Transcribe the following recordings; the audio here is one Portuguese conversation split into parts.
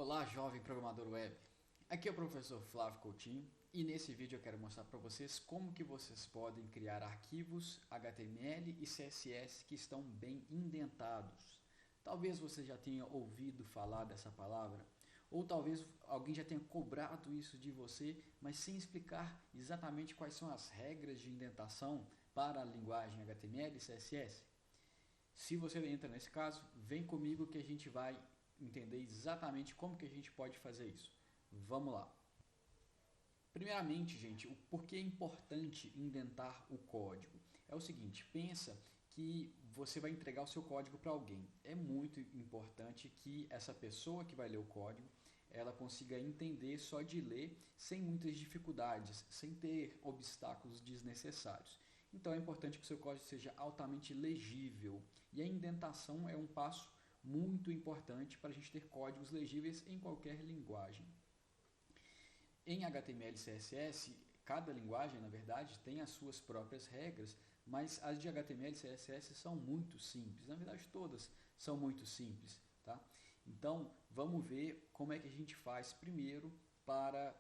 Olá, jovem programador web. Aqui é o professor Flávio Coutinho e nesse vídeo eu quero mostrar para vocês como que vocês podem criar arquivos HTML e CSS que estão bem indentados. Talvez você já tenha ouvido falar dessa palavra, ou talvez alguém já tenha cobrado isso de você, mas sem explicar exatamente quais são as regras de indentação para a linguagem HTML e CSS. Se você entra nesse caso, vem comigo que a gente vai entender exatamente como que a gente pode fazer isso. Vamos lá. Primeiramente, gente, o porquê é importante indentar o código? É o seguinte, pensa que você vai entregar o seu código para alguém. É muito importante que essa pessoa que vai ler o código, ela consiga entender só de ler, sem muitas dificuldades, sem ter obstáculos desnecessários. Então é importante que o seu código seja altamente legível. E a indentação é um passo muito importante para a gente ter códigos legíveis em qualquer linguagem. Em HTML e CSS, cada linguagem, na verdade, tem as suas próprias regras, mas as de HTML e CSS são muito simples. Na verdade, todas são muito simples. Tá? Então, vamos ver como é que a gente faz primeiro para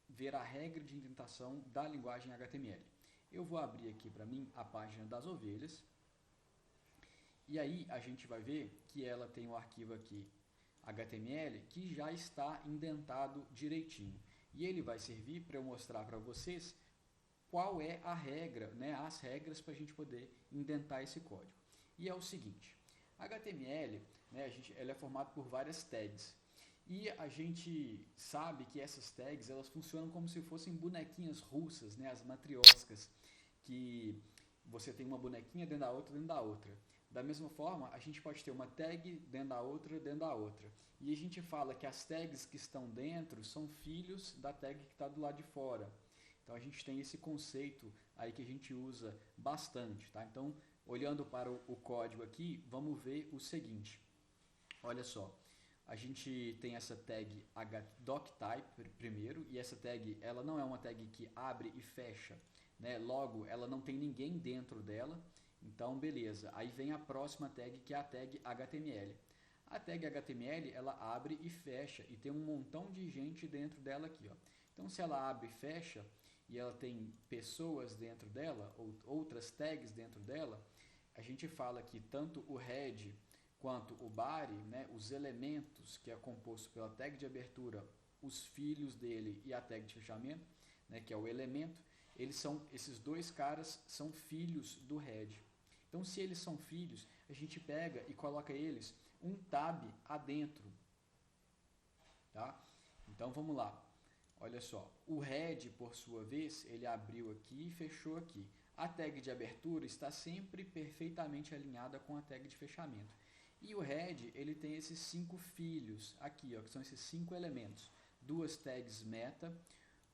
ver a regra de indentação da linguagem HTML. Eu vou abrir aqui para mim a página das ovelhas. E aí a gente vai ver que ela tem um arquivo aqui HTML que já está indentado direitinho. E ele vai servir para eu mostrar para vocês qual é a regra, né, as regras para a gente poder indentar esse código. E é o seguinte, HTML, né, ela é formado por várias tags. E a gente sabe que essas tags elas funcionam como se fossem bonequinhas russas, né, as matrioscas, que você tem uma bonequinha dentro da outra, dentro da outra. Da mesma forma, a gente pode ter uma tag dentro da outra, dentro da outra. E a gente fala que as tags que estão dentro são filhos da tag que está do lado de fora. Então a gente tem esse conceito aí que a gente usa bastante. Tá? Então, olhando para o código aqui, vamos ver o seguinte. Olha só, a gente tem essa tag doctype primeiro, e essa tag ela não é uma tag que abre e fecha. Né? Logo, ela não tem ninguém dentro dela. Então, beleza. Aí vem a próxima tag, que é a tag HTML. A tag HTML, ela abre e fecha, e tem um montão de gente dentro dela aqui. Ó. Então, se ela abre e fecha, e ela tem pessoas dentro dela, ou outras tags dentro dela, a gente fala que tanto o head quanto o body, né, os elementos que é composto pela tag de abertura, os filhos dele e a tag de fechamento, né, que é o elemento, esses dois caras são filhos do head. Então, se eles são filhos, a gente pega e coloca eles um tab adentro. Tá? Então, vamos lá. Olha só. O head, por sua vez, ele abriu aqui e fechou aqui. A tag de abertura está sempre perfeitamente alinhada com a tag de fechamento. E o head, ele tem esses 5 filhos aqui, ó, que são esses 5 elementos. Duas tags meta,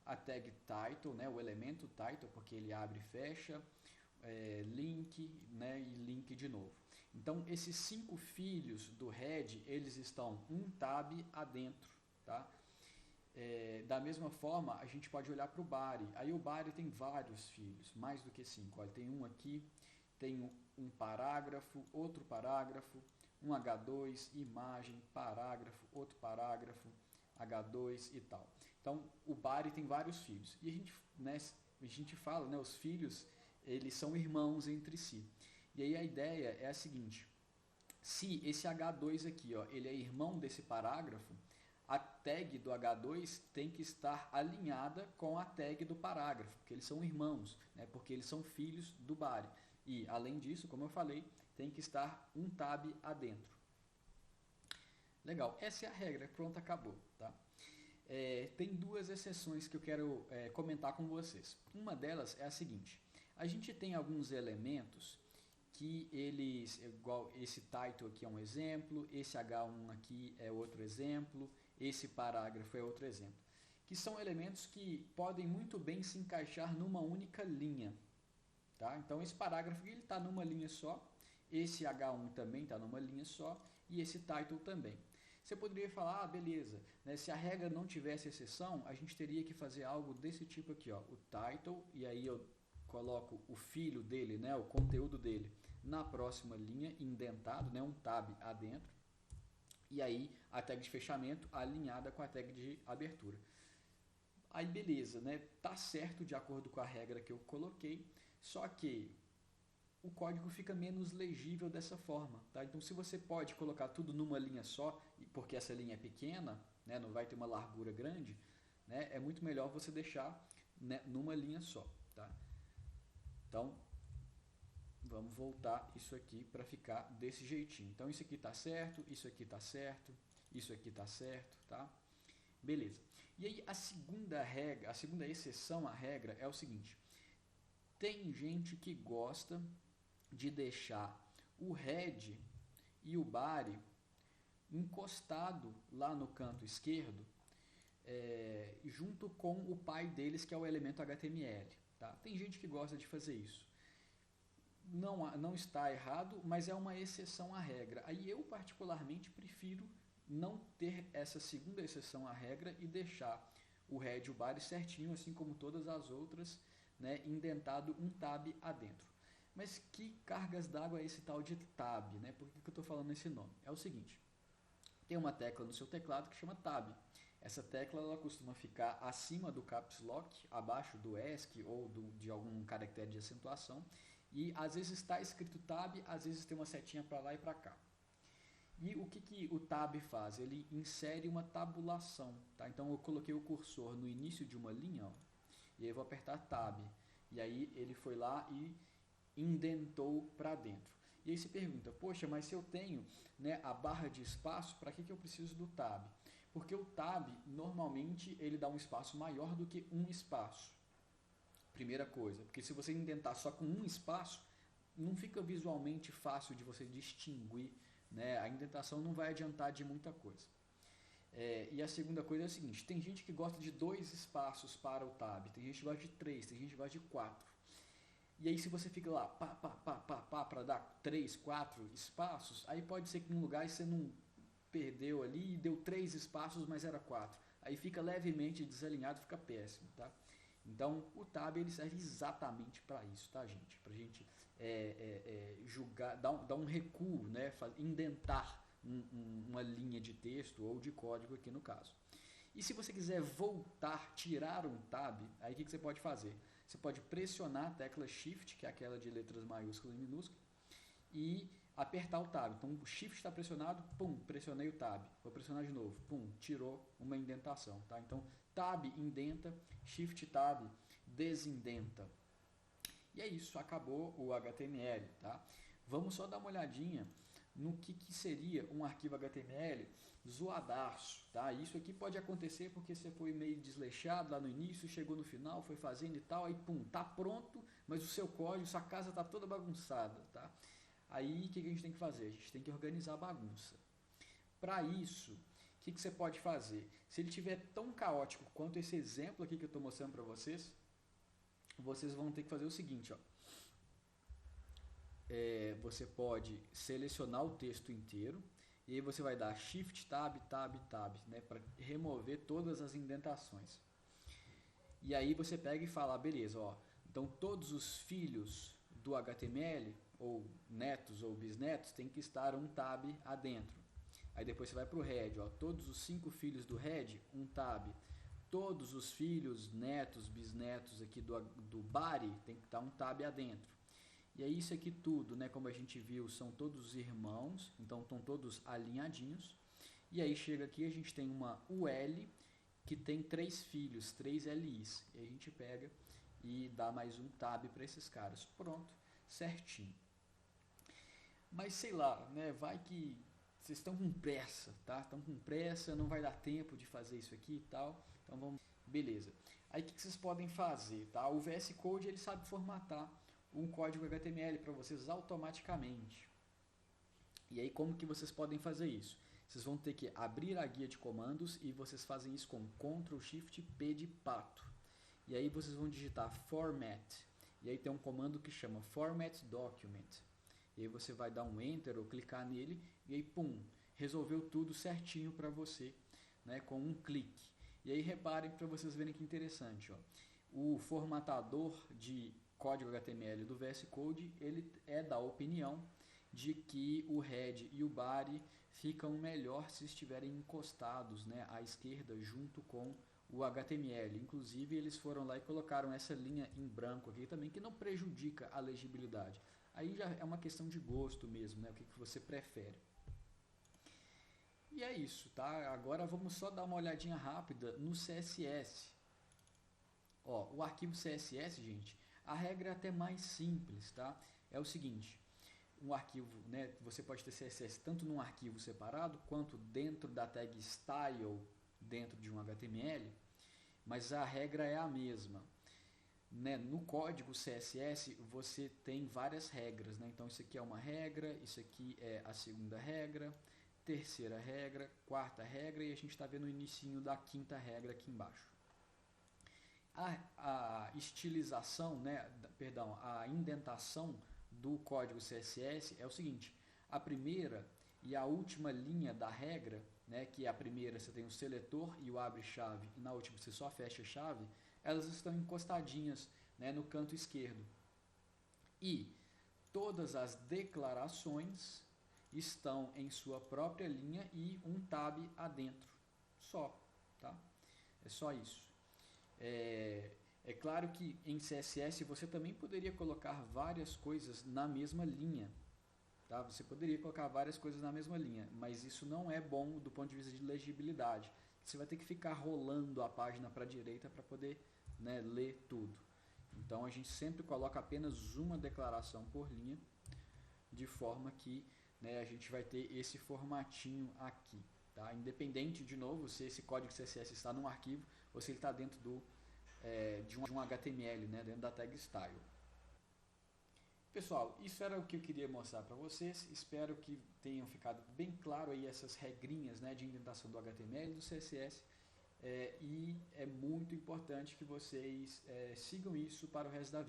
a tag title, né, o elemento title, porque ele abre e fecha, link, né, e link de novo. Então, esses 5 filhos do head, eles estão um tab adentro. Tá? Da mesma forma, a gente pode olhar para o body. Aí o body tem vários filhos, mais do que 5. Olha, tem um aqui, tem um parágrafo, outro parágrafo, um H2, imagem, parágrafo, outro parágrafo, H2 e tal. Então, o body tem vários filhos. E a gente fala, né, os filhos, eles são irmãos entre si. E aí a ideia é a seguinte, se esse H2 aqui, ó, ele é irmão desse parágrafo, a tag do H2 tem que estar alinhada com a tag do parágrafo, porque eles são irmãos, né, porque eles são filhos do body. E, além disso, como eu falei, tem que estar um tab adentro. Legal, essa é a regra, pronto, acabou. Tá? Tem duas exceções que eu quero comentar com vocês. Uma delas é a seguinte, a gente tem alguns elementos que eles, igual esse title aqui é um exemplo, esse H1 aqui é outro exemplo, esse parágrafo é outro exemplo, que são elementos que podem muito bem se encaixar numa única linha. Tá? Então esse parágrafo está numa linha só, esse H1 também está numa linha só, e esse title também. Você poderia falar, beleza, né, se a regra não tivesse exceção, a gente teria que fazer algo desse tipo aqui, ó, o title, e aí eu coloco o filho dele, né, o conteúdo dele, na próxima linha, indentado, né, um tab adentro. e aí a tag de fechamento alinhada com a tag de abertura. Aí beleza, né? Tá certo de acordo com a regra que eu coloquei, só que o código fica menos legível dessa forma, tá? Então se você pode colocar tudo numa linha só, porque essa linha é pequena, né, não vai ter uma largura grande, né, é muito melhor você deixar, né, numa linha só, tá? Então vamos voltar isso aqui para ficar desse jeitinho. Então isso aqui está certo, isso aqui está certo, isso aqui está certo, tá? Beleza. E aí a segunda regra, a segunda exceção à regra é o seguinte: tem gente que gosta de deixar o head e o body encostado lá no canto esquerdo, junto com o pai deles, que é o elemento HTML. Tá? Tem gente que gosta de fazer isso. Não está errado, mas é uma exceção à regra. Aí eu particularmente prefiro não ter essa segunda exceção à regra e deixar o head e o body certinho, assim como todas as outras, né, indentado um tab adentro. Mas que cargas d'água é esse tal de tab, né? Por que eu estou falando esse nome? É o seguinte: tem uma tecla no seu teclado que chama tab. Essa tecla ela costuma ficar acima do caps lock, abaixo do ESC ou de algum caractere de acentuação, e às vezes está escrito tab, às vezes tem uma setinha para lá e para cá. E o que o tab faz? Ele insere uma tabulação, tá? Então eu coloquei o cursor no início de uma linha, ó, e aí eu vou apertar tab, e aí ele foi lá e indentou para dentro. E aí se pergunta: poxa, mas se eu tenho, né, a barra de espaço, para que eu preciso do tab? Porque o tab normalmente ele dá um espaço maior do que um espaço. Primeira coisa, porque se você indentar só com um espaço, não fica visualmente fácil de você distinguir, né? A indentação não vai adiantar de muita coisa. E a segunda coisa é o seguinte: tem gente que gosta de 2 espaços para o tab, tem gente que gosta de 3, tem gente que gosta de 4. E aí se você fica lá, para dar 3, 4 espaços, aí pode ser que em um lugar você não perdeu ali e deu 3 espaços, mas era 4. Aí fica levemente desalinhado, fica péssimo, tá? Então o tab ele serve exatamente para isso, tá, gente? Para a gente julgar, dar um recuo, né? Indentar uma linha de texto ou de código aqui no caso. E se você quiser voltar, tirar um tab, aí o que você pode fazer? Você pode pressionar a tecla Shift, que é aquela de letras maiúsculas e minúsculas, e apertar o tab. Então o Shift está pressionado, pum, pressionei o tab. Vou pressionar de novo, pum, tirou uma indentação. Tá? Então tab indenta, Shift tab desindenta. E é isso, acabou o HTML. Tá? Vamos só dar uma olhadinha no que seria um arquivo HTML zoadaço, tá? Isso aqui pode acontecer porque você foi meio desleixado lá no início, chegou no final, foi fazendo e tal, aí pum, tá pronto, mas o seu código, sua casa tá toda bagunçada, tá? Aí o que a gente tem que fazer? A gente tem que organizar a bagunça. Para isso, o que você pode fazer? Se ele tiver tão caótico quanto esse exemplo aqui que eu estou mostrando para vocês, vocês vão ter que fazer o seguinte, ó. Você pode selecionar o texto inteiro, e aí você vai dar Shift Tab, Tab, Tab, né, para remover todas as indentações. E aí você pega e fala, beleza, ó, então todos os filhos do HTML, ou netos ou bisnetos, tem que estar um tab adentro. Aí depois você vai para o head, ó, todos os 5 filhos do head, um tab. Todos os filhos, netos, bisnetos aqui do body, tem que estar um tab adentro. E aí isso aqui tudo, né, como a gente viu, são todos irmãos, então estão todos alinhadinhos. E aí chega aqui, a gente tem uma UL que tem 3 filhos, 3 LIs. E a gente pega e dá mais um tab para esses caras. Pronto, certinho. Mas sei lá, né, vai que vocês estão com pressa, tá? Estão com pressa, não vai dar tempo de fazer isso aqui e tal. Então vamos, beleza. Aí o que vocês podem fazer, tá? O VS Code ele sabe formatar um código HTML para vocês automaticamente. E aí como que vocês podem fazer isso? Vocês vão ter que abrir a guia de comandos e vocês fazem isso com Ctrl Shift P de pato. E aí vocês vão digitar format. E aí tem um comando que chama format document. E aí você vai dar um enter ou clicar nele e aí pum, resolveu tudo certinho para você, né, com um clique. E aí reparem para vocês verem que interessante, ó. O formatador de código HTML do VS Code, ele é da opinião de que o head e o body ficam melhor se estiverem encostados, né, à esquerda junto com o HTML. Inclusive eles foram lá e colocaram essa linha em branco aqui também, que não prejudica a legibilidade. Aí já é uma questão de gosto mesmo, né, o que você prefere. E é isso, tá? Agora vamos só dar uma olhadinha rápida no CSS. Ó, o arquivo CSS, gente, a regra é até mais simples, tá? É o seguinte, um arquivo, né, você pode ter CSS tanto num arquivo separado, quanto dentro da tag style, dentro de um HTML, mas a regra é a mesma. Né? No código CSS você tem várias regras, né? Então isso aqui é uma regra, isso aqui é a segunda regra, terceira regra, quarta regra, e a gente está vendo o inicinho da quinta regra aqui embaixo. A estilização, né, perdão, a indentação do código CSS é o seguinte: a primeira e a última linha da regra, né, que a primeira você tem o seletor e o abre-chave, e na última você só fecha a chave, elas estão encostadinhas, né, no canto esquerdo. E todas as declarações estão em sua própria linha e um tab adentro. Só, tá? É só isso. É claro que em CSS você também poderia colocar várias coisas na mesma linha. Tá? Você poderia colocar várias coisas na mesma linha, mas isso não é bom do ponto de vista de legibilidade. Você vai ter que ficar rolando a página para a direita para poder, né, ler tudo. Então a gente sempre coloca apenas uma declaração por linha, de forma que, né, a gente vai ter esse formatinho aqui. Tá? Independente, de novo, se esse código CSS está num arquivo ou se ele está dentro de um HTML, né, dentro da tag style. Pessoal, isso era o que eu queria mostrar para vocês. Espero que tenham ficado bem claro aí essas regrinhas, né, de indentação do HTML e do CSS. E é muito importante que vocês sigam isso para o resto da vida.